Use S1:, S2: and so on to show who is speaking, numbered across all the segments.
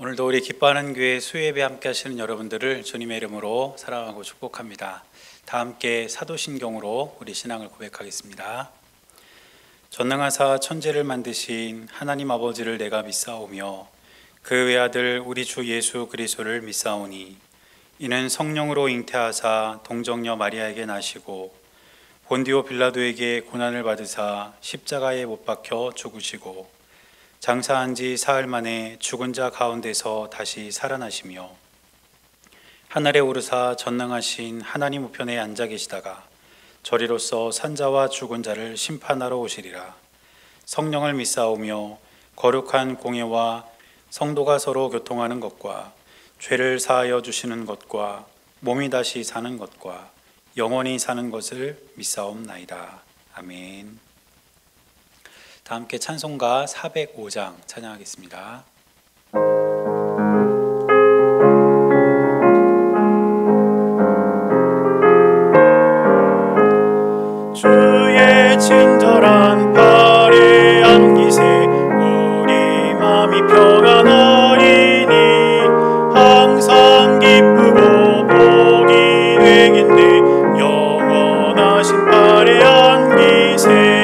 S1: 오늘도 우리 기뻐하는 교회 수요예배 함께 하시는 여러분들을 주님의 이름으로 사랑하고 축복합니다. 다 함께 사도신경으로 우리 신앙을 고백하겠습니다. 전능하사 천지를 만드신 하나님 아버지를 내가 믿사오며 그 외아들 우리 주 예수 그리스도를 믿사오니 이는 성령으로 잉태하사 동정녀 마리아에게 나시고 본디오 빌라도에게 고난을 받으사 십자가에 못 박혀 죽으시고 장사한 지 사흘 만에 죽은 자 가운데서 다시 살아나시며 하늘에 오르사 전능하신 하나님 우편에 앉아 계시다가 저리로서 산자와 죽은 자를 심판하러 오시리라. 성령을 믿사오며 거룩한 공예와 성도가 서로 교통하는 것과 죄를 사하여 주시는 것과 몸이 다시 사는 것과 영원히 사는 것을 믿사옵나이다. 아멘. 다 함께 찬송가 405장 찬양하겠습니다. 주의 친절한 팔에 안기세 우리 마음이 평안하리니 항상 기쁘고 복이 되겠네. 영원하신 팔에 안기세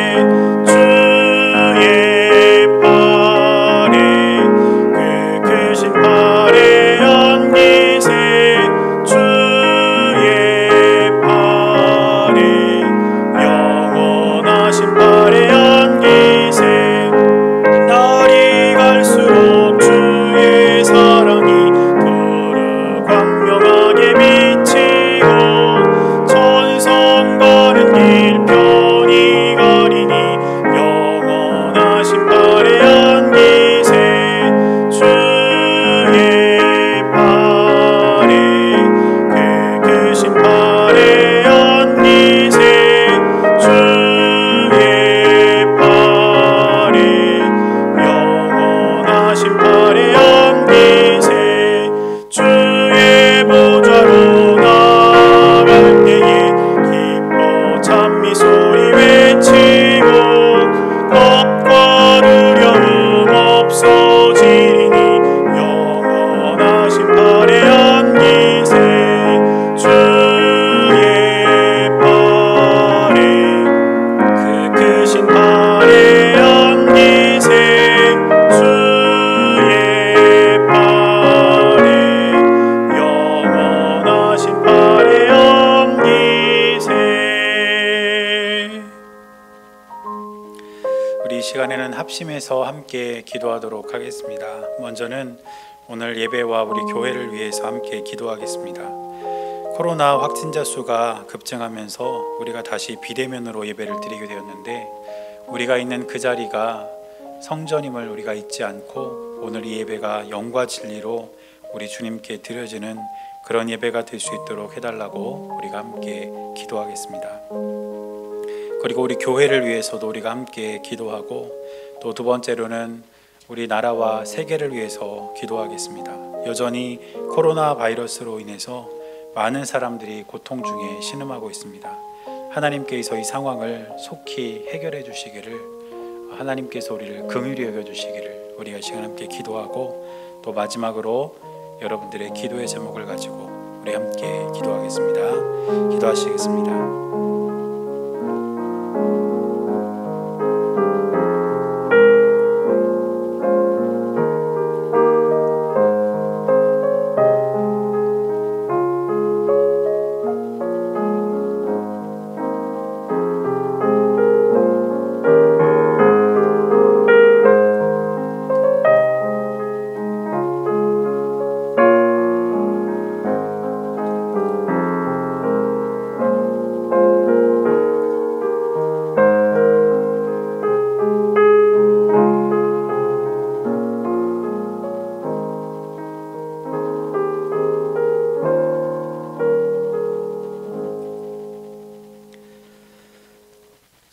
S1: 합심해서 함께 기도하도록 하겠습니다. 먼저는 오늘 예배와 우리 교회를 위해서 함께 기도하겠습니다. 코로나 확진자 수가 급증하면서 우리가 다시 비대면으로 예배를 드리게 되었는데 우리가 있는 그 자리가 성전임을 우리가 잊지 않고 오늘 이 예배가 영과 진리로 우리 주님께 드려지는 그런 예배가 될 수 있도록 해달라고 우리가 함께 기도하겠습니다. 그리고 우리 교회를 위해서도 우리가 함께 기도하고 또 두 번째로는 우리 나라와 세계를 위해서 기도하겠습니다. 여전히 코로나 바이러스로 인해서 많은 사람들이 고통 중에 신음하고 있습니다. 하나님께서 이 상황을 속히 해결해 주시기를, 하나님께서 우리를 긍휼히 여겨 주시기를 우리가 시간 함께 기도하고 또 마지막으로 여러분들의 기도의 제목을 가지고 우리 함께 기도하겠습니다. 기도하시겠습니다.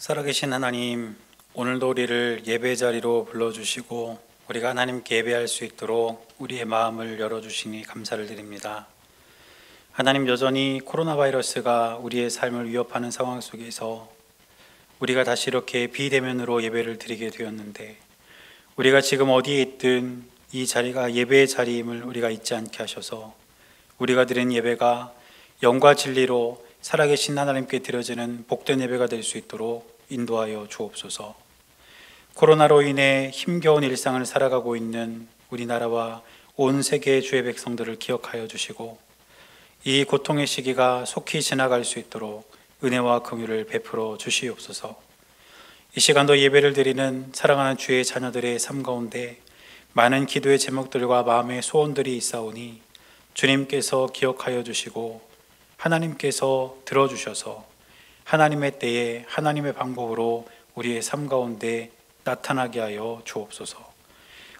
S1: 살아계신 하나님, 오늘도 우리를 예배 자리로 불러주시고 우리가 하나님께 예배할 수 있도록 우리의 마음을 열어주시니 감사를 드립니다. 하나님, 여전히 코로나 바이러스가 우리의 삶을 위협하는 상황 속에서 우리가 다시 이렇게 비대면으로 예배를 드리게 되었는데 우리가 지금 어디에 있든 이 자리가 예배의 자리임을 우리가 잊지 않게 하셔서 우리가 드린 예배가 영과 진리로 살아계신 하나님께 드려지는 복된 예배가 될 수 있도록 인도하여 주옵소서. 코로나로 인해 힘겨운 일상을 살아가고 있는 우리나라와 온 세계의 주의 백성들을 기억하여 주시고 이 고통의 시기가 속히 지나갈 수 있도록 은혜와 긍휼을 베풀어 주시옵소서. 이 시간도 예배를 드리는 사랑하는 주의 자녀들의 삶 가운데 많은 기도의 제목들과 마음의 소원들이 있사오니 주님께서 기억하여 주시고 하나님께서 들어주셔서 하나님의 때에 하나님의 방법으로 우리의 삶 가운데 나타나게 하여 주옵소서.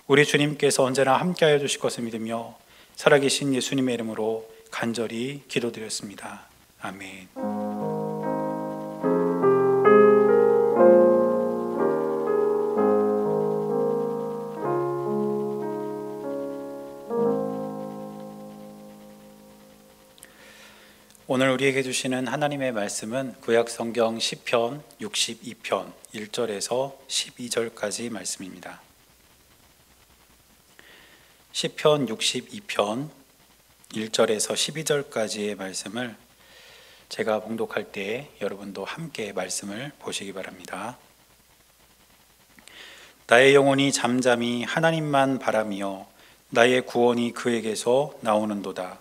S1: 우리 주님께서 언제나 함께하여 주실 것을 믿으며 살아계신 예수님의 이름으로 간절히 기도드렸습니다. 아멘. 오늘 우리에게 주시는 하나님의 말씀은 구약 성경 시편 62편 1절에서 12절까지 말씀입니다. 시편 62편 1절에서 12절까지의 말씀을 제가 봉독할 때 여러분도 함께 말씀을 보시기 바랍니다. 나의 영혼이 잠잠히 하나님만 바라며 나의 구원이 그에게서 나오는도다.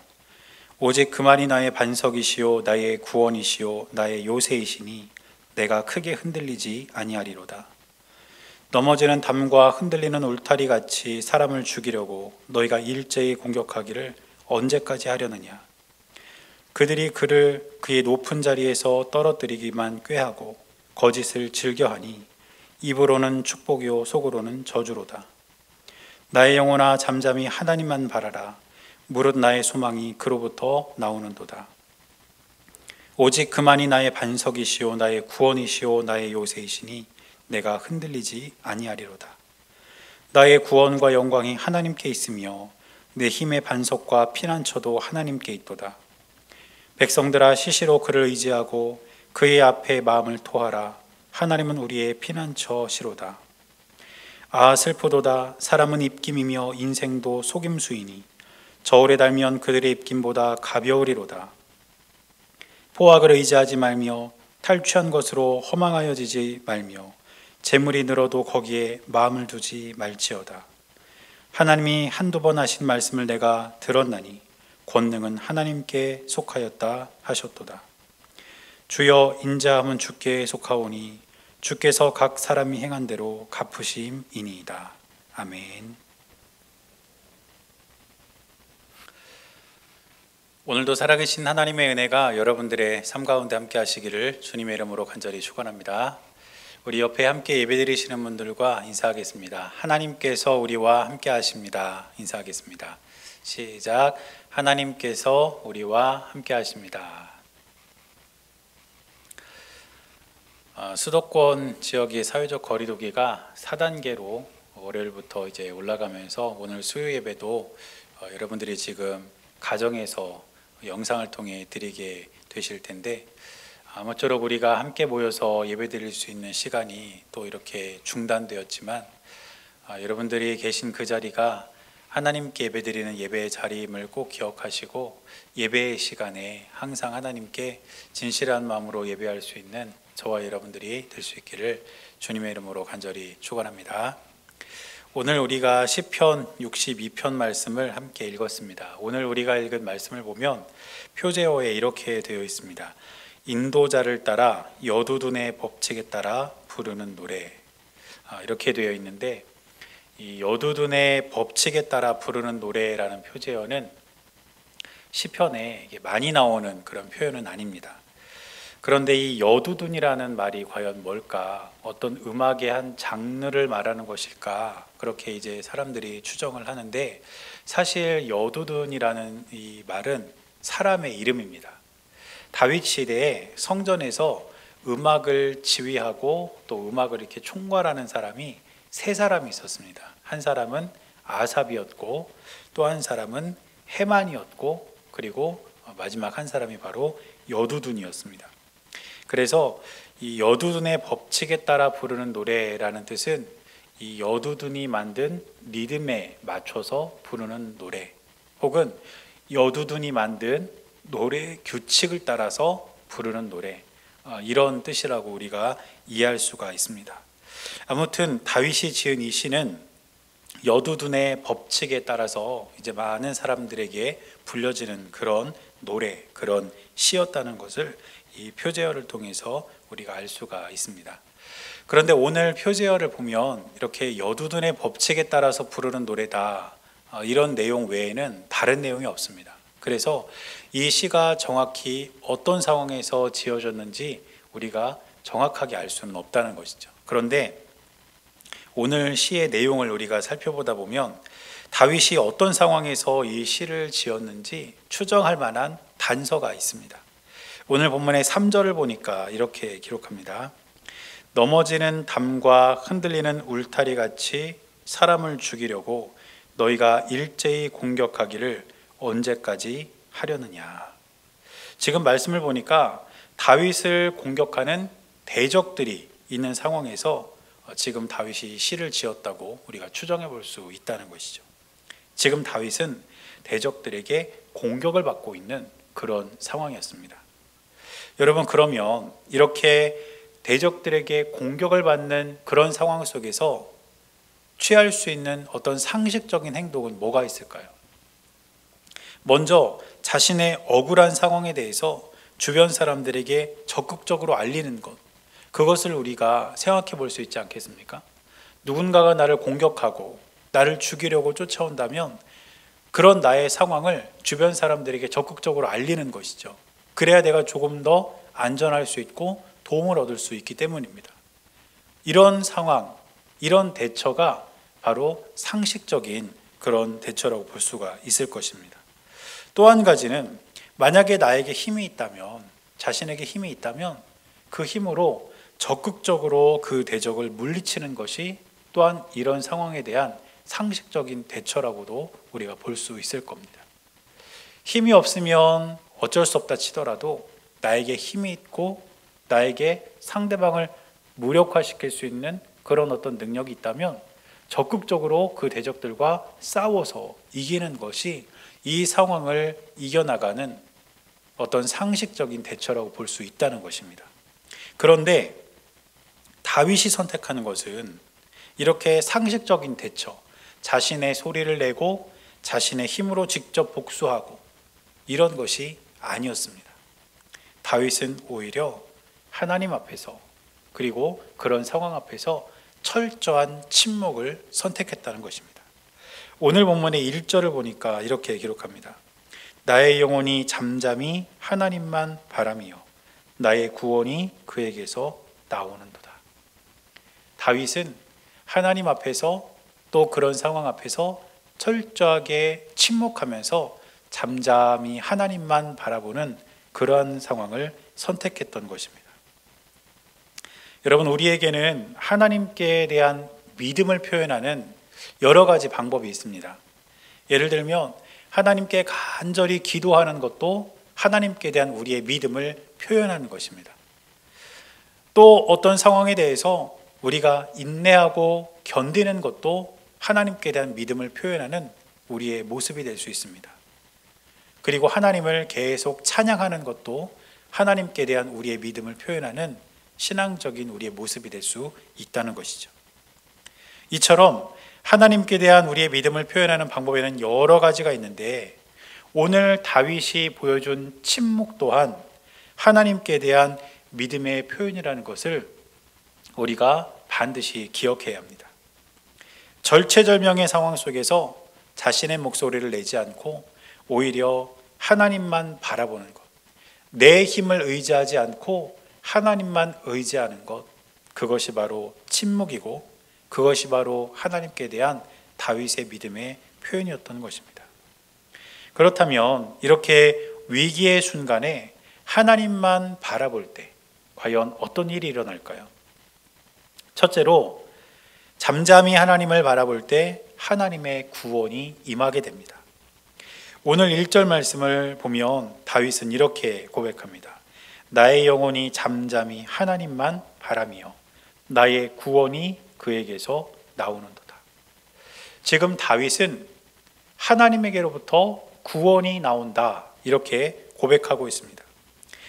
S1: 오직 그만이 나의 반석이시요 나의 구원이시요 나의 요새이시니 내가 크게 흔들리지 아니하리로다. 넘어지는 담과 흔들리는 울타리 같이 사람을 죽이려고 너희가 일제히 공격하기를 언제까지 하려느냐. 그들이 그를 그의 높은 자리에서 떨어뜨리기만 꾀하고 거짓을 즐겨하니 입으로는 축복이요 속으로는 저주로다. 나의 영혼아 잠잠히 하나님만 바라라. 무릇 나의 소망이 그로부터 나오는도다. 오직 그만이 나의 반석이시오 나의 구원이시오 나의 요새이시니 내가 흔들리지 아니하리로다. 나의 구원과 영광이 하나님께 있으며 내 힘의 반석과 피난처도 하나님께 있도다. 백성들아 시시로 그를 의지하고 그의 앞에 마음을 토하라. 하나님은 우리의 피난처시로다. 아 슬프도다. 사람은 입김이며 인생도 속임수이니 저울에 달면 그들의 입김보다 가벼우리로다. 포악을 의지하지 말며 탈취한 것으로 허망하여지지 말며 재물이 늘어도 거기에 마음을 두지 말지어다. 하나님이 한두 번 하신 말씀을 내가 들었나니 권능은 하나님께 속하였다 하셨도다. 주여 인자함은 주께 속하오니 주께서 각 사람이 행한 대로 갚으심이니이다. 아멘. 오늘도 살아계신 하나님의 은혜가 여러분들의 삶 가운데 함께 하시기를 주님의 이름으로 간절히 축원합니다. 우리 옆에 함께 예배드리시는 분들과 인사하겠습니다. 하나님께서 우리와 함께 하십니다. 인사하겠습니다. 시작. 하나님께서 우리와 함께 하십니다. 수도권 지역의 사회적 거리두기가 4단계로 월요일부터 이제 올라가면서 오늘 수요 예배도 여러분들이 지금 가정에서 영상을 통해 드리게 되실 텐데 아무쪼록 우리가 함께 모여서 예배 드릴 수 있는 시간이 또 이렇게 중단되었지만 여러분들이 계신 그 자리가 하나님께 예배 드리는 예배의 자리임을 꼭 기억하시고 예배의 시간에 항상 하나님께 진실한 마음으로 예배할 수 있는 저와 여러분들이 될 수 있기를 주님의 이름으로 간절히 축원합니다. 오늘 우리가 시편 62편 말씀을 함께 읽었습니다. 오늘 우리가 읽은 말씀을 보면 표제어에 이렇게 되어 있습니다. 인도자를 따라 여두둔의 법칙에 따라 부르는 노래, 이렇게 되어 있는데 이 여두둔의 법칙에 따라 부르는 노래라는 표제어는 시편에 많이 나오는 그런 표현은 아닙니다. 그런데 이 여두둔이라는 말이 과연 뭘까? 어떤 음악의 한 장르를 말하는 것일까? 그렇게 이제 사람들이 추정을 하는데 사실 여두둔이라는 이 말은 사람의 이름입니다. 다윗 시대에 성전에서 음악을 지휘하고 또 음악을 이렇게 총괄하는 사람이 세 사람이 있었습니다. 한 사람은 아삽이었고 또 한 사람은 헤만이었고 그리고 마지막 한 사람이 바로 여두둔이었습니다. 그래서 이 여두둔의 법칙에 따라 부르는 노래라는 뜻은 이 여두둔이 만든 리듬에 맞춰서 부르는 노래, 혹은 여두둔이 만든 노래 규칙을 따라서 부르는 노래, 이런 뜻이라고 우리가 이해할 수가 있습니다. 아무튼 다윗이 지은 이 시는 여두둔의 법칙에 따라서 이제 많은 사람들에게 불려지는 그런 노래, 그런 시였다는 것을 이 표제어를 통해서 우리가 알 수가 있습니다. 그런데 오늘 표제어를 보면 이렇게 여두둔의 법칙에 따라서 부르는 노래다, 이런 내용 외에는 다른 내용이 없습니다. 그래서 이 시가 정확히 어떤 상황에서 지어졌는지 우리가 정확하게 알 수는 없다는 것이죠. 그런데 오늘 시의 내용을 우리가 살펴보다 보면 다윗이 어떤 상황에서 이 시를 지었는지 추정할 만한 단서가 있습니다. 오늘 본문의 3절을 보니까 이렇게 기록합니다. 넘어지는 담과 흔들리는 울타리 같이 사람을 죽이려고 너희가 일제히 공격하기를 언제까지 하려느냐. 지금 말씀을 보니까 다윗을 공격하는 대적들이 있는 상황에서 지금 다윗이 시를 지었다고 우리가 추정해 볼 수 있다는 것이죠. 지금 다윗은 대적들에게 공격을 받고 있는 그런 상황이었습니다. 여러분, 그러면 이렇게 대적들에게 공격을 받는 그런 상황 속에서 취할 수 있는 어떤 상식적인 행동은 뭐가 있을까요? 먼저 자신의 억울한 상황에 대해서 주변 사람들에게 적극적으로 알리는 것, 그것을 우리가 생각해 볼 수 있지 않겠습니까? 누군가가 나를 공격하고 나를 죽이려고 쫓아온다면 그런 나의 상황을 주변 사람들에게 적극적으로 알리는 것이죠. 그래야 내가 조금 더 안전할 수 있고 도움을 얻을 수 있기 때문입니다. 이런 상황, 이런 대처가 바로 상식적인 그런 대처라고 볼 수가 있을 것입니다. 또 한 가지는 만약에 나에게 힘이 있다면, 자신에게 힘이 있다면 그 힘으로 적극적으로 그 대적을 물리치는 것이 또한 이런 상황에 대한 상식적인 대처라고도 우리가 볼 수 있을 겁니다. 힘이 없으면 어쩔 수 없다 치더라도 나에게 힘이 있고 나에게 상대방을 무력화시킬 수 있는 그런 어떤 능력이 있다면 적극적으로 그 대적들과 싸워서 이기는 것이 이 상황을 이겨나가는 어떤 상식적인 대처라고 볼 수 있다는 것입니다. 그런데 다윗이 선택하는 것은 이렇게 상식적인 대처, 자신의 소리를 내고 자신의 힘으로 직접 복수하고 이런 것이 아니었습니다. 다윗은 오히려 하나님 앞에서, 그리고 그런 상황 앞에서 철저한 침묵을 선택했다는 것입니다. 오늘 본문의 1절을 보니까 이렇게 기록합니다. 나의 영혼이 잠잠히 하나님만 바라며 나의 구원이 그에게서 나오는도다. 다윗은 하나님 앞에서 또 그런 상황 앞에서 철저하게 침묵하면서 잠잠히 하나님만 바라보는 그러한 상황을 선택했던 것입니다. 여러분, 우리에게는 하나님께 대한 믿음을 표현하는 여러 가지 방법이 있습니다. 예를 들면 하나님께 간절히 기도하는 것도 하나님께 대한 우리의 믿음을 표현하는 것입니다. 또 어떤 상황에 대해서 우리가 인내하고 견디는 것도 하나님께 대한 믿음을 표현하는 우리의 모습이 될 수 있습니다. 그리고 하나님을 계속 찬양하는 것도 하나님께 대한 우리의 믿음을 표현하는 신앙적인 우리의 모습이 될 수 있다는 것이죠. 이처럼 하나님께 대한 우리의 믿음을 표현하는 방법에는 여러 가지가 있는데 오늘 다윗이 보여준 침묵 또한 하나님께 대한 믿음의 표현이라는 것을 우리가 반드시 기억해야 합니다. 절체절명의 상황 속에서 자신의 목소리를 내지 않고 오히려 하나님만 바라보는 것, 내 힘을 의지하지 않고 하나님만 의지하는 것, 그것이 바로 침묵이고 그것이 바로 하나님께 대한 다윗의 믿음의 표현이었던 것입니다. 그렇다면 이렇게 위기의 순간에 하나님만 바라볼 때 과연 어떤 일이 일어날까요? 첫째로, 잠잠히 하나님을 바라볼 때 하나님의 구원이 임하게 됩니다. 오늘 1절 말씀을 보면 다윗은 이렇게 고백합니다. 나의 영혼이 잠잠히 하나님만 바라며 나의 구원이 그에게서 나오는도다. 지금 다윗은 하나님에게로부터 구원이 나온다, 이렇게 고백하고 있습니다.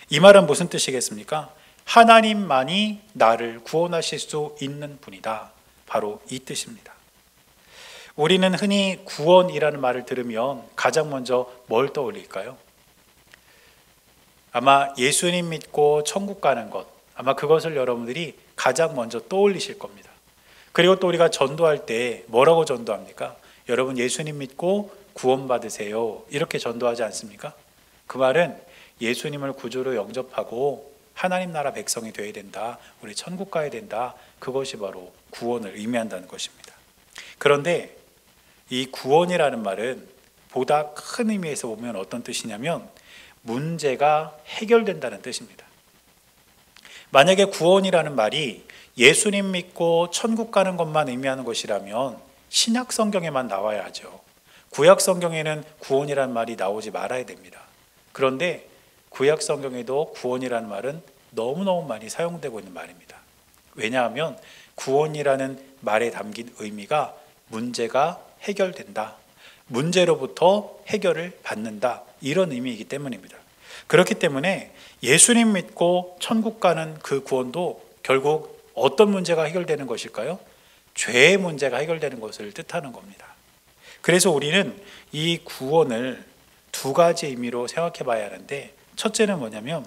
S1: 이 말은 무슨 뜻이겠습니까? 하나님만이 나를 구원하실 수 있는 분이다, 바로 이 뜻입니다. 우리는 흔히 구원이라는 말을 들으면 가장 먼저 뭘 떠올릴까요? 아마 예수님 믿고 천국 가는 것, 아마 그것을 여러분들이 가장 먼저 떠올리실 겁니다. 그리고 또 우리가 전도할 때 뭐라고 전도합니까? 여러분 예수님 믿고 구원받으세요, 이렇게 전도하지 않습니까? 그 말은 예수님을 구주로 영접하고 하나님 나라 백성이 되어야 된다, 우리 천국 가야 된다, 그것이 바로 구원을 의미한다는 것입니다. 그런데 이 구원이라는 말은 보다 큰 의미에서 보면 어떤 뜻이냐면 문제가 해결된다는 뜻입니다. 만약에 구원이라는 말이 예수님 믿고 천국 가는 것만 의미하는 것이라면 신약 성경에만 나와야 하죠. 구약 성경에는 구원이라는 말이 나오지 말아야 됩니다. 그런데 구약 성경에도 구원이라는 말은 너무너무 많이 사용되고 있는 말입니다. 왜냐하면 구원이라는 말에 담긴 의미가 문제가 해결된다, 문제로부터 해결을 받는다, 이런 의미이기 때문입니다. 그렇기 때문에 예수님 믿고 천국 가는 그 구원도 결국 어떤 문제가 해결되는 것일까요? 죄의 문제가 해결되는 것을 뜻하는 겁니다. 그래서 우리는 이 구원을 두 가지 의미로 생각해 봐야 하는데, 첫째는 뭐냐면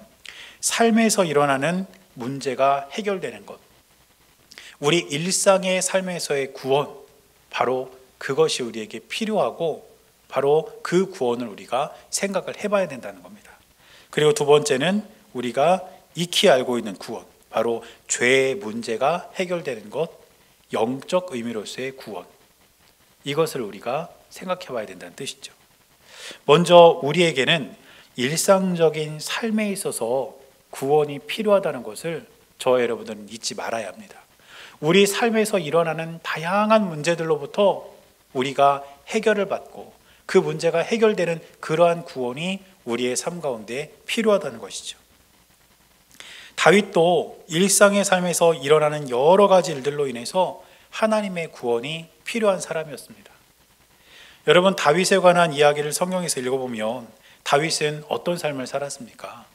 S1: 삶에서 일어나는 문제가 해결되는 것, 우리 일상의 삶에서의 구원, 바로 그것이 우리에게 필요하고 바로 그 구원을 우리가 생각을 해봐야 된다는 겁니다. 그리고 두 번째는 우리가 익히 알고 있는 구원, 바로 죄의 문제가 해결되는 것, 영적 의미로서의 구원, 이것을 우리가 생각해 봐야 된다는 뜻이죠. 먼저 우리에게는 일상적인 삶에 있어서 구원이 필요하다는 것을 저와 여러분들은 잊지 말아야 합니다. 우리 삶에서 일어나는 다양한 문제들로부터 우리가 해결을 받고 그 문제가 해결되는 그러한 구원이 우리의 삶 가운데 필요하다는 것이죠. 다윗도 일상의 삶에서 일어나는 여러 가지 일들로 인해서 하나님의 구원이 필요한 사람이었습니다. 여러분, 다윗에 관한 이야기를 성경에서 읽어보면 다윗은 어떤 삶을 살았습니까?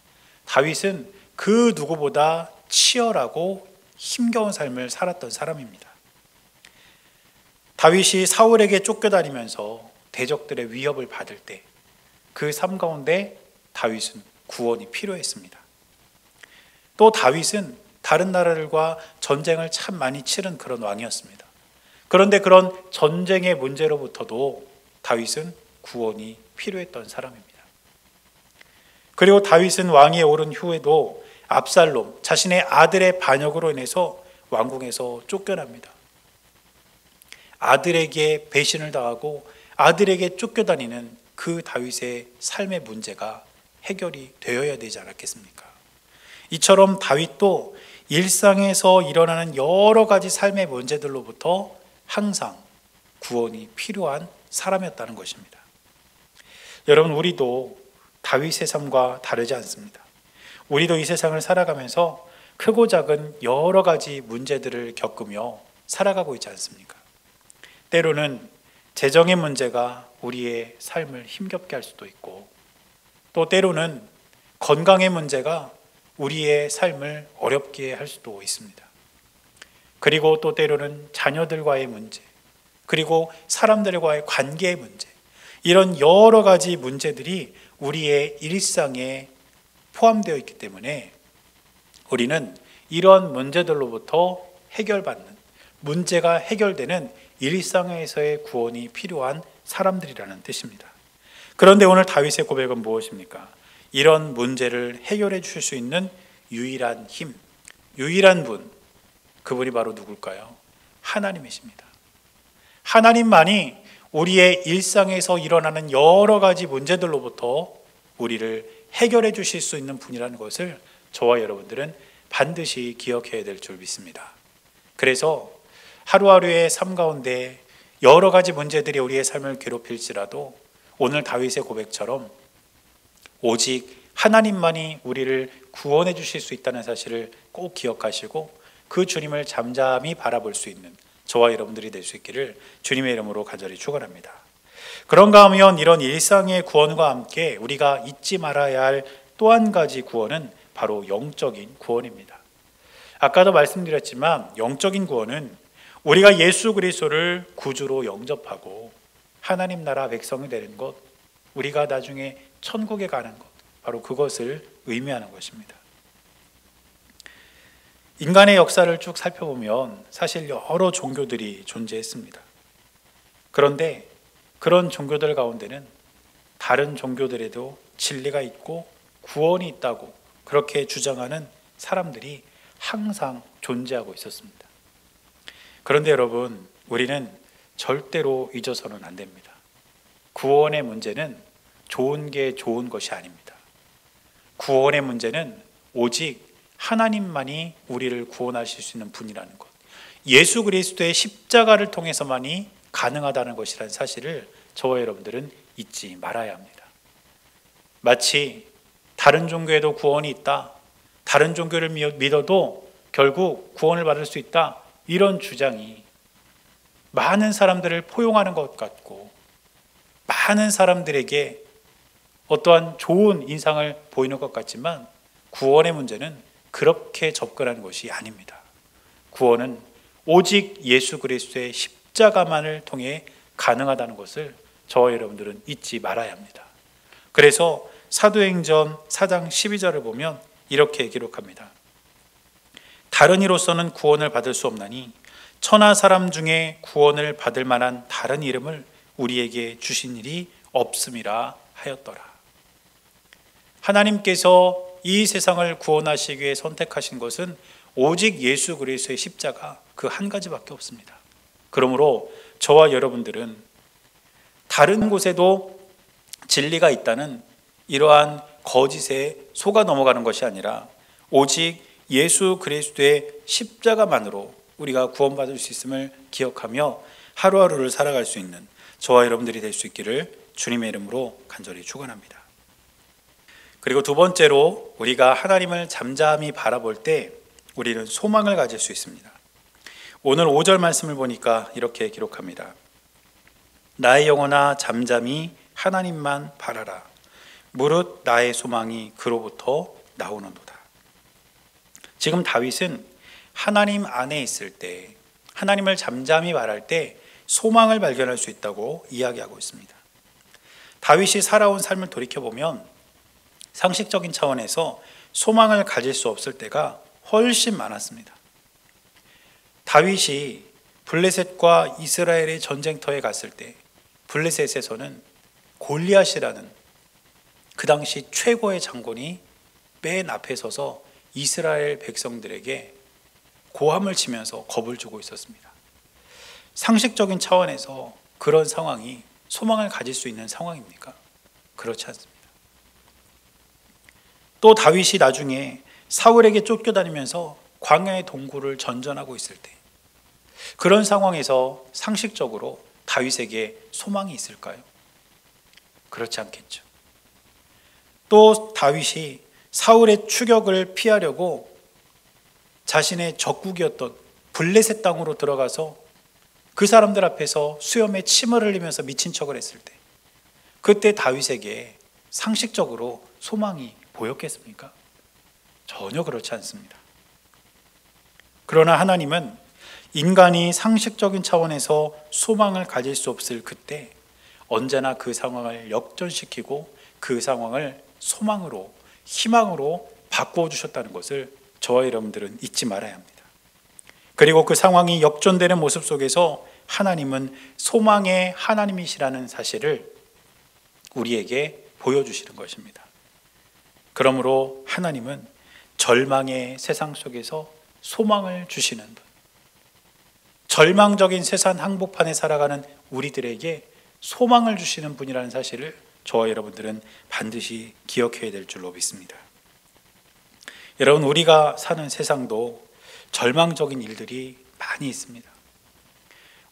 S1: 다윗은 그 누구보다 치열하고 힘겨운 삶을 살았던 사람입니다. 다윗이 사울에게 쫓겨다니면서 대적들의 위협을 받을 때 그 삶 가운데 다윗은 구원이 필요했습니다. 또 다윗은 다른 나라들과 전쟁을 참 많이 치른 그런 왕이었습니다. 그런데 그런 전쟁의 문제로부터도 다윗은 구원이 필요했던 사람입니다. 그리고 다윗은 왕위에 오른 후에도 압살롬, 자신의 아들의 반역으로 인해서 왕궁에서 쫓겨납니다. 아들에게 배신을 당하고 아들에게 쫓겨다니는 그 다윗의 삶의 문제가 해결이 되어야 되지 않았겠습니까? 이처럼 다윗도 일상에서 일어나는 여러 가지 삶의 문제들로부터 항상 구원이 필요한 사람이었다는 것입니다. 여러분, 우리도 다윗의 삶과 다르지 않습니다. 우리도 이 세상을 살아가면서 크고 작은 여러 가지 문제들을 겪으며 살아가고 있지 않습니까? 때로는 재정의 문제가 우리의 삶을 힘겹게 할 수도 있고, 또 때로는 건강의 문제가 우리의 삶을 어렵게 할 수도 있습니다. 그리고 또 때로는 자녀들과의 문제, 그리고 사람들과의 관계의 문제, 이런 여러 가지 문제들이 우리의 일상에 포함되어 있기 때문에 우리는 이런 문제들로부터 해결받는, 문제가 해결되는 일상에서의 구원이 필요한 사람들이라는 뜻입니다. 그런데 오늘 다윗의 고백은 무엇입니까? 이런 문제를 해결해 주실 수 있는 유일한 힘, 유일한 분, 그분이 바로 누굴까요? 하나님이십니다. 하나님만이 우리의 일상에서 일어나는 여러 가지 문제들로부터 우리를 해결해 주실 수 있는 분이라는 것을 저와 여러분들은 반드시 기억해야 될 줄 믿습니다. 그래서 하루하루의 삶 가운데 여러 가지 문제들이 우리의 삶을 괴롭힐지라도 오늘 다윗의 고백처럼 오직 하나님만이 우리를 구원해 주실 수 있다는 사실을 꼭 기억하시고 그 주님을 잠잠히 바라볼 수 있는 저와 여러분들이 될 수 있기를 주님의 이름으로 간절히 축원합니다. 그런가 하면 이런 일상의 구원과 함께 우리가 잊지 말아야 할 또 한 가지 구원은 바로 영적인 구원입니다. 아까도 말씀드렸지만 영적인 구원은 우리가 예수 그리스도를 구주로 영접하고 하나님 나라 백성이 되는 것, 우리가 나중에 천국에 가는 것, 바로 그것을 의미하는 것입니다. 인간의 역사를 쭉 살펴보면 사실 여러 종교들이 존재했습니다. 그런데 그런 종교들 가운데는 다른 종교들에도 진리가 있고 구원이 있다고 그렇게 주장하는 사람들이 항상 존재하고 있었습니다. 그런데 여러분, 우리는 절대로 잊어서는 안 됩니다. 구원의 문제는 좋은 게 좋은 것이 아닙니다. 구원의 문제는 오직 하나님만이 우리를 구원하실 수 있는 분이라는 것, 예수 그리스도의 십자가를 통해서만이 가능하다는 것이라는 사실을 저와 여러분들은 잊지 말아야 합니다. 마치 다른 종교에도 구원이 있다, 다른 종교를 믿어도 결국 구원을 받을 수 있다, 이런 주장이 많은 사람들을 포용하는 것 같고 많은 사람들에게 어떠한 좋은 인상을 보이는 것 같지만 구원의 문제는 그렇게 접근하는 것이 아닙니다. 구원은 오직 예수 그리스도의 십자가만을 통해 가능하다는 것을 저와 여러분들은 잊지 말아야 합니다. 그래서 사도행전 4장 12절을 보면 이렇게 기록합니다. 다른 이로서는 구원을 받을 수 없나니 천하 사람 중에 구원을 받을 만한 다른 이름을 우리에게 주신 일이 없음이라 하였더라. 하나님께서 이 세상을 구원하시기 위해 선택하신 것은 오직 예수 그리스도의 십자가 그 한 가지밖에 없습니다. 그러므로 저와 여러분들은 다른 곳에도 진리가 있다는 이러한 거짓에 속아 넘어가는 것이 아니라 오직 예수 그리스도의 십자가만으로 우리가 구원받을 수 있음을 기억하며 하루하루를 살아갈 수 있는 저와 여러분들이 될 수 있기를 주님의 이름으로 간절히 축원합니다. 그리고 두 번째로 우리가 하나님을 잠잠히 바라볼 때 우리는 소망을 가질 수 있습니다. 오늘 5절 말씀을 보니까 이렇게 기록합니다. 나의 영혼아 잠잠히 하나님만 바라라. 무릇 나의 소망이 그로부터 나오는도다. 지금 다윗은 하나님 안에 있을 때, 하나님을 잠잠히 바랄 때 소망을 발견할 수 있다고 이야기하고 있습니다. 다윗이 살아온 삶을 돌이켜보면 상식적인 차원에서 소망을 가질 수 없을 때가 훨씬 많았습니다. 다윗이 블레셋과 이스라엘의 전쟁터에 갔을 때 블레셋에서는 골리앗이라는 그 당시 최고의 장군이 맨 앞에 서서 이스라엘 백성들에게 고함을 치면서 겁을 주고 있었습니다. 상식적인 차원에서 그런 상황이 소망을 가질 수 있는 상황입니까? 그렇지 않습니다. 또 다윗이 나중에 사울에게 쫓겨다니면서 광야의 동굴을 전전하고 있을 때 그런 상황에서 상식적으로 다윗에게 소망이 있을까요? 그렇지 않겠죠. 또 다윗이 사울의 추격을 피하려고 자신의 적국이었던 블레셋 땅으로 들어가서 그 사람들 앞에서 수염에 침을 흘리면서 미친 척을 했을 때 그때 다윗에게 상식적으로 소망이 보였겠습니까? 전혀 그렇지 않습니다. 그러나 하나님은 인간이 상식적인 차원에서 소망을 가질 수 없을 그때 언제나 그 상황을 역전시키고 그 상황을 소망으로, 희망으로 바꾸어 주셨다는 것을 저와 여러분들은 잊지 말아야 합니다. 그리고 그 상황이 역전되는 모습 속에서 하나님은 소망의 하나님이시라는 사실을 우리에게 보여주시는 것입니다. 그러므로 하나님은 절망의 세상 속에서 소망을 주시는 분, 절망적인 세상 항복판에 살아가는 우리들에게 소망을 주시는 분이라는 사실을 저와 여러분들은 반드시 기억해야 될 줄로 믿습니다. 여러분, 우리가 사는 세상도 절망적인 일들이 많이 있습니다.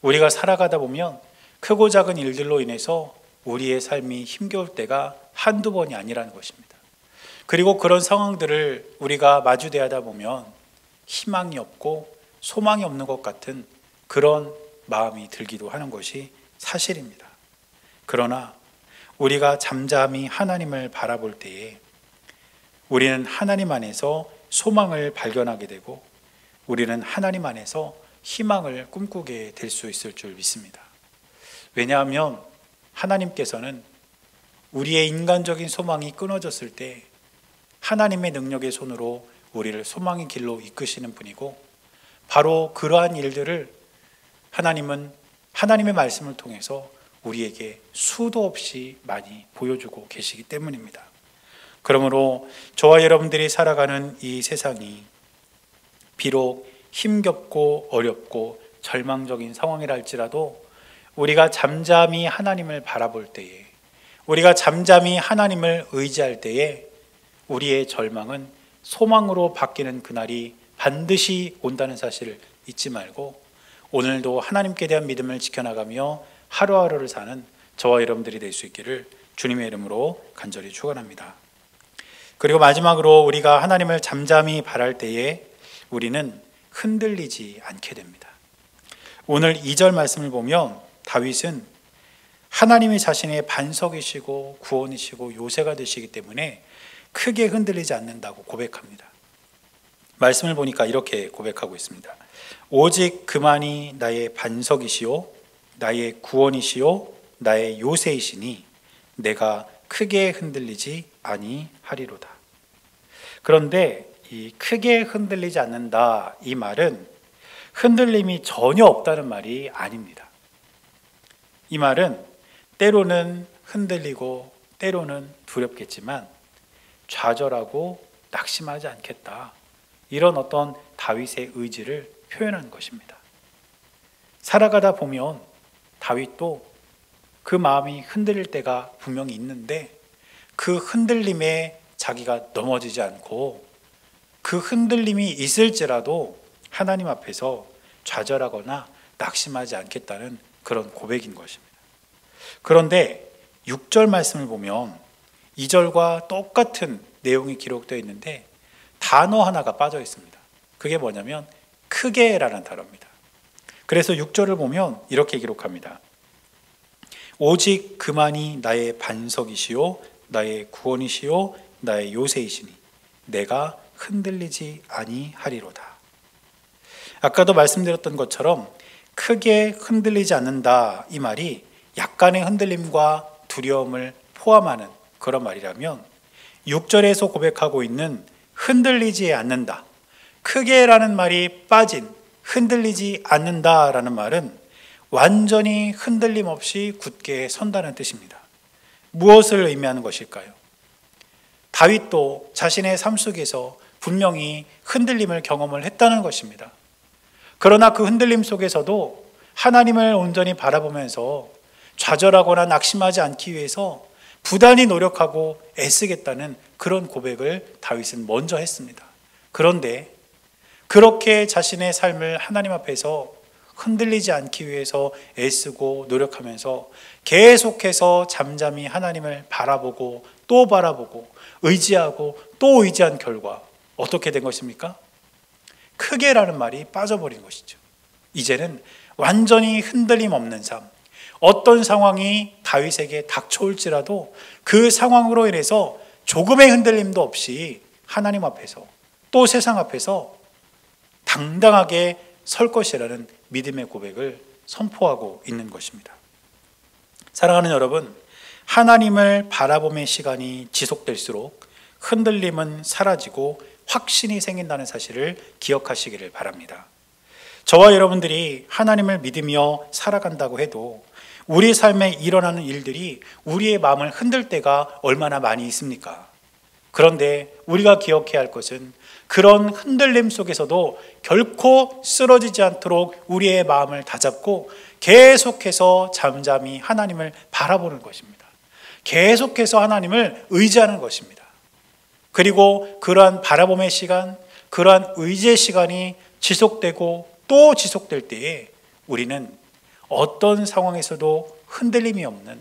S1: 우리가 살아가다 보면 크고 작은 일들로 인해서 우리의 삶이 힘겨울 때가 한두 번이 아니라는 것입니다. 그리고 그런 상황들을 우리가 마주대하다 보면 희망이 없고 소망이 없는 것 같은 그런 마음이 들기도 하는 것이 사실입니다. 그러나 우리가 잠잠히 하나님을 바라볼 때에 우리는 하나님 안에서 소망을 발견하게 되고 우리는 하나님 안에서 희망을 꿈꾸게 될 수 있을 줄 믿습니다. 왜냐하면 하나님께서는 우리의 인간적인 소망이 끊어졌을 때 하나님의 능력의 손으로 우리를 소망의 길로 이끄시는 분이고, 바로 그러한 일들을 하나님은 하나님의 말씀을 통해서 우리에게 수도 없이 많이 보여주고 계시기 때문입니다. 그러므로 저와 여러분들이 살아가는 이 세상이 비록 힘겹고 어렵고 절망적인 상황이라 할지라도 우리가 잠잠히 하나님을 바라볼 때에, 우리가 잠잠히 하나님을 의지할 때에 우리의 절망은 소망으로 바뀌는 그날이 반드시 온다는 사실을 잊지 말고 오늘도 하나님께 대한 믿음을 지켜나가며 하루하루를 사는 저와 여러분들이 될 수 있기를 주님의 이름으로 간절히 축원합니다. 그리고 마지막으로 우리가 하나님을 잠잠히 바랄 때에 우리는 흔들리지 않게 됩니다. 오늘 2절 말씀을 보면 다윗은 하나님이 자신의 반석이시고 구원이시고 요새가 되시기 때문에 크게 흔들리지 않는다고 고백합니다. 말씀을 보니까 이렇게 고백하고 있습니다. 오직 그만이 나의 반석이시요 나의 구원이시요 나의 요새이시니 내가 크게 흔들리지 아니하리로다. 그런데 이 크게 흔들리지 않는다, 이 말은 흔들림이 전혀 없다는 말이 아닙니다. 이 말은 때로는 흔들리고 때로는 두렵겠지만 좌절하고 낙심하지 않겠다, 이런 어떤 다윗의 의지를 표현하는 것입니다. 살아가다 보면 다윗도 그 마음이 흔들릴 때가 분명히 있는데 그 흔들림에 자기가 넘어지지 않고 그 흔들림이 있을지라도 하나님 앞에서 좌절하거나 낙심하지 않겠다는 그런 고백인 것입니다. 그런데 6절 말씀을 보면 2절과 똑같은 내용이 기록되어 있는데 단어 하나가 빠져 있습니다. 그게 뭐냐면 크게라는 단어입니다. 그래서 6절을 보면 이렇게 기록합니다. 오직 그만이 나의 반석이시요 나의 구원이시요 나의 요새이시니 내가 흔들리지 아니하리로다. 아까도 말씀드렸던 것처럼 크게 흔들리지 않는다, 이 말이 약간의 흔들림과 두려움을 포함하는 그런 말이라면 6절에서 고백하고 있는 흔들리지 않는다, 크게라는 말이 빠진 흔들리지 않는다라는 말은 완전히 흔들림 없이 굳게 선다는 뜻입니다. 무엇을 의미하는 것일까요? 다윗도 자신의 삶 속에서 분명히 흔들림을 경험을 했다는 것입니다. 그러나 그 흔들림 속에서도 하나님을 온전히 바라보면서 좌절하거나 낙심하지 않기 위해서 부단히 노력하고 애쓰겠다는 그런 고백을 다윗은 먼저 했습니다. 그런데 그렇게 자신의 삶을 하나님 앞에서 흔들리지 않기 위해서 애쓰고 노력하면서 계속해서 잠잠히 하나님을 바라보고 또 바라보고 의지하고 또 의지한 결과 어떻게 된 것입니까? 크게라는 말이 빠져버린 것이죠. 이제는 완전히 흔들림 없는 삶, 어떤 상황이 다윗에게 닥쳐올지라도 그 상황으로 인해서 조금의 흔들림도 없이 하나님 앞에서 또 세상 앞에서 당당하게 설 것이라는 믿음의 고백을 선포하고 있는 것입니다. 사랑하는 여러분, 하나님을 바라봄의 시간이 지속될수록 흔들림은 사라지고 확신이 생긴다는 사실을 기억하시기를 바랍니다. 저와 여러분들이 하나님을 믿으며 살아간다고 해도 우리 삶에 일어나는 일들이 우리의 마음을 흔들 때가 얼마나 많이 있습니까? 그런데 우리가 기억해야 할 것은 그런 흔들림 속에서도 결코 쓰러지지 않도록 우리의 마음을 다잡고 계속해서 잠잠히 하나님을 바라보는 것입니다. 계속해서 하나님을 의지하는 것입니다. 그리고 그러한 바라봄의 시간, 그러한 의지의 시간이 지속되고 또 지속될 때에 우리는 어떤 상황에서도 흔들림이 없는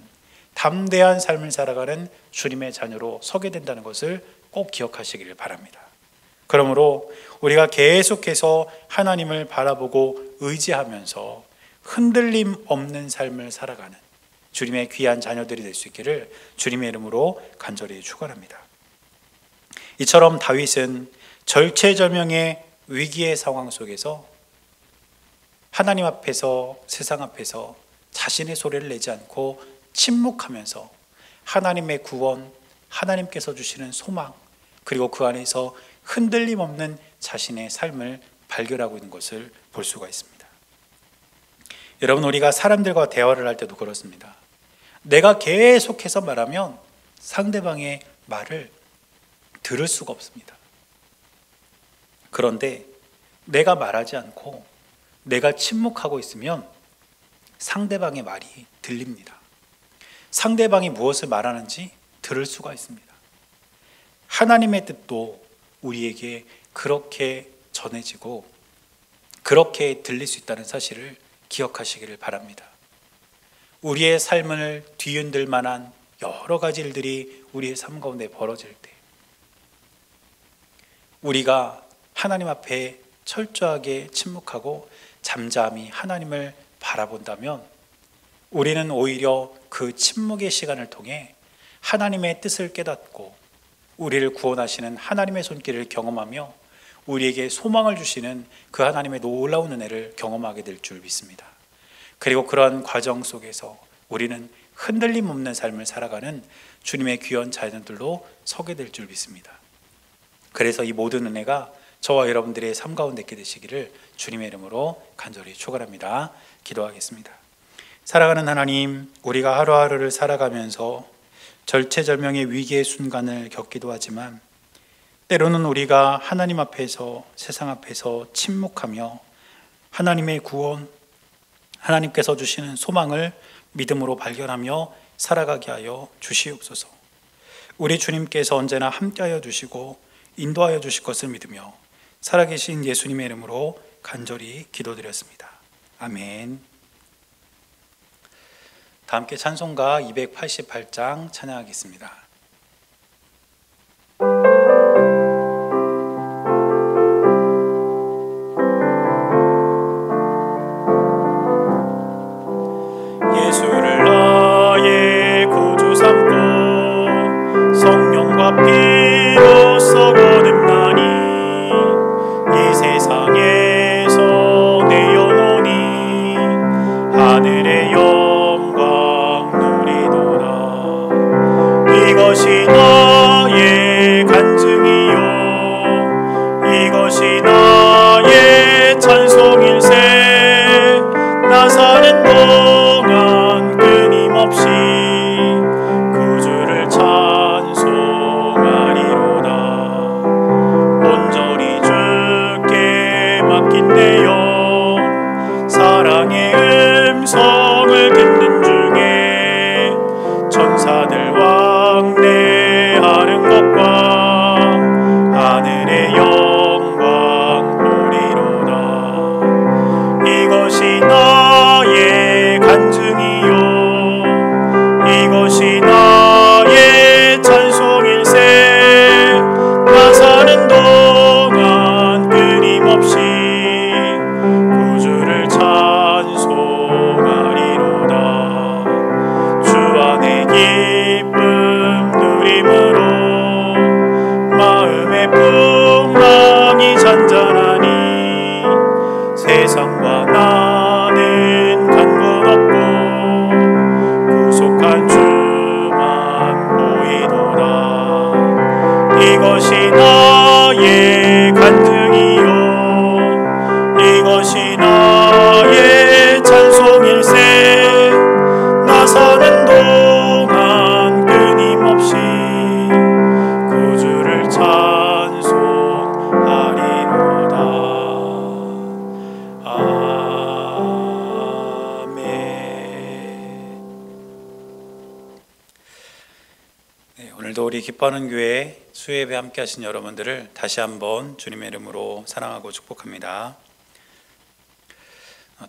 S1: 담대한 삶을 살아가는 주님의 자녀로 서게 된다는 것을 꼭 기억하시기를 바랍니다. 그러므로 우리가 계속해서 하나님을 바라보고 의지하면서 흔들림 없는 삶을 살아가는 주님의 귀한 자녀들이 될 수 있기를 주님의 이름으로 간절히 축원합니다. 이처럼 다윗은 절체절명의 위기의 상황 속에서 하나님 앞에서, 세상 앞에서 자신의 소리를 내지 않고 침묵하면서 하나님의 구원, 하나님께서 주시는 소망, 그리고 그 안에서 흔들림 없는 자신의 삶을 발견하고 있는 것을 볼 수가 있습니다. 여러분, 우리가 사람들과 대화를 할 때도 그렇습니다. 내가 계속해서 말하면 상대방의 말을 들을 수가 없습니다. 그런데 내가 말하지 않고 내가 침묵하고 있으면 상대방의 말이 들립니다. 상대방이 무엇을 말하는지 들을 수가 있습니다. 하나님의 뜻도 우리에게 그렇게 전해지고 그렇게 들릴 수 있다는 사실을 기억하시기를 바랍니다. 우리의 삶을 뒤흔들 만한 여러 가지 일들이 우리의 삶 가운데 벌어질 때 우리가 하나님 앞에 철저하게 침묵하고 잠잠히 하나님을 바라본다면 우리는 오히려 그 침묵의 시간을 통해 하나님의 뜻을 깨닫고 우리를 구원하시는 하나님의 손길을 경험하며 우리에게 소망을 주시는 그 하나님의 놀라운 은혜를 경험하게 될 줄 믿습니다. 그리고 그러한 과정 속에서 우리는 흔들림 없는 삶을 살아가는 주님의 귀한 자녀들로 서게 될 줄 믿습니다. 그래서 이 모든 은혜가 저와 여러분들의 삶 가운데 있게 되시기를 주님의 이름으로 간절히 축원합니다. 기도하겠습니다. 사랑하는 하나님, 우리가 하루하루를 살아가면서 절체절명의 위기의 순간을 겪기도 하지만 때로는 우리가 하나님 앞에서, 세상 앞에서 침묵하며 하나님의 구원, 하나님께서 주시는 소망을 믿음으로 발견하며 살아가게 하여 주시옵소서. 우리 주님께서 언제나 함께하여 주시고 인도하여 주실 것을 믿으며 살아계신 예수님의 이름으로 간절히 기도드렸습니다. 아멘. 다 함께 찬송가 288장 찬양하겠습니다. 예수를 나의 구주 삼고 성령과 피로써 거듭나니 이 세상에서 내 영혼이 하늘의 영광 누리도다. 이것이 나의 간증이요 이것이 나의 찬송일세. 나 사는 동안 끊임없이 구주를 찬송하리로다. 온전히 주께 맡긴 내 영 사랑의 음성을 듣는 중에 천사들 왕래하는 것과 하늘의 영광 보리로다. 이것이 나의 간증이요 이것이 나의 찬송일세. 나 사는 동안 끊임없이 구주를 찬송하리로다. 주 안에 기쁨 누림으로 마음의 풍랑이 잔잔하니 세상과 나는 간 것 없고 구속한 주만 보이도다. 이것이 나의 간증이요 이것이 나의 찬송일세. 나 사는 동안 끊임없이 구주를 찬송하리로다. 아멘. 네, 오늘도 우리 기뻐하는 교회 수예배 함께 하신 여러분들을 다시 한번 주님의 이름으로 사랑하고 축복합니다.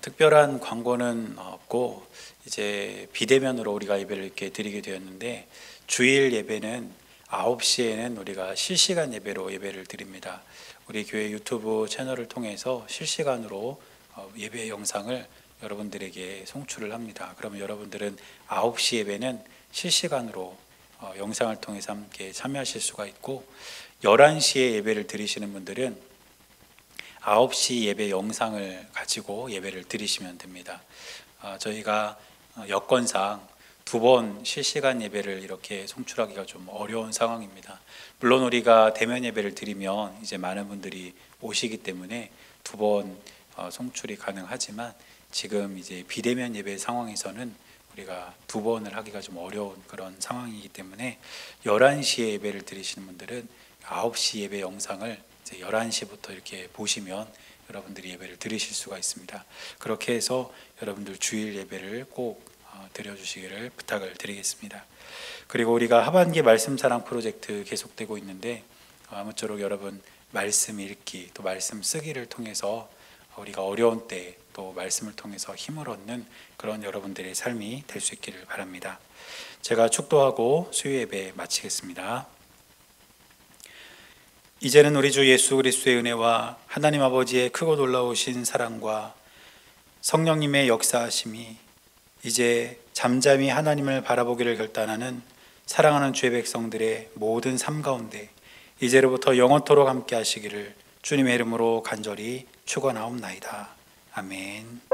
S1: 특별한 광고는 없고 이제 비대면으로 우리가 예배를 이렇게 드리게 되었는데 주일 예배는 9시에는 우리가 실시간 예배로 예배를 드립니다. 우리 교회 유튜브 채널을 통해서 실시간으로 예배 영상을 여러분들에게 송출을 합니다. 그러면 여러분들은 9시 예배는 실시간으로 영상을 통해서 함께 참여하실 수가 있고, 11시에 예배를 드리시는 분들은 9시 예배 영상을 가지고 예배를 드리시면 됩니다. 저희가 여건상 2번 실시간 예배를 이렇게 송출하기가 좀 어려운 상황입니다. 물론 우리가 대면 예배를 드리면 이제 많은 분들이 오시기 때문에 2번 송출이 가능하지만, 지금 이제 비대면 예배 상황에서는 우리가 2번을 하기가 좀 어려운 그런 상황이기 때문에 11시에 예배를 드리시는 분들은 9시 예배 영상을 이제 11시부터 이렇게 보시면 여러분들이 예배를 드리실 수가 있습니다. 그렇게 해서 여러분들 주일 예배를 꼭 드려주시기를 부탁을 드리겠습니다. 그리고 우리가 하반기 말씀 사랑 프로젝트 계속되고 있는데, 아무쪼록 여러분 말씀 읽기 또 말씀 쓰기를 통해서 우리가 어려운 때 또 말씀을 통해서 힘을 얻는 그런 여러분들의 삶이 될 수 있기를 바랍니다. 제가 축도하고 수요 예배 마치겠습니다. 이제는 우리 주 예수 그리스도의 은혜와 하나님 아버지의 크고 놀라우신 사랑과 성령님의 역사하심이 이제 잠잠히 하나님을 바라보기를 결단하는 사랑하는 주의 백성들의 모든 삶 가운데 이제로부터 영원토록 함께 하시기를 주님의 이름으로 간절히 축원하옵나이다. 아멘.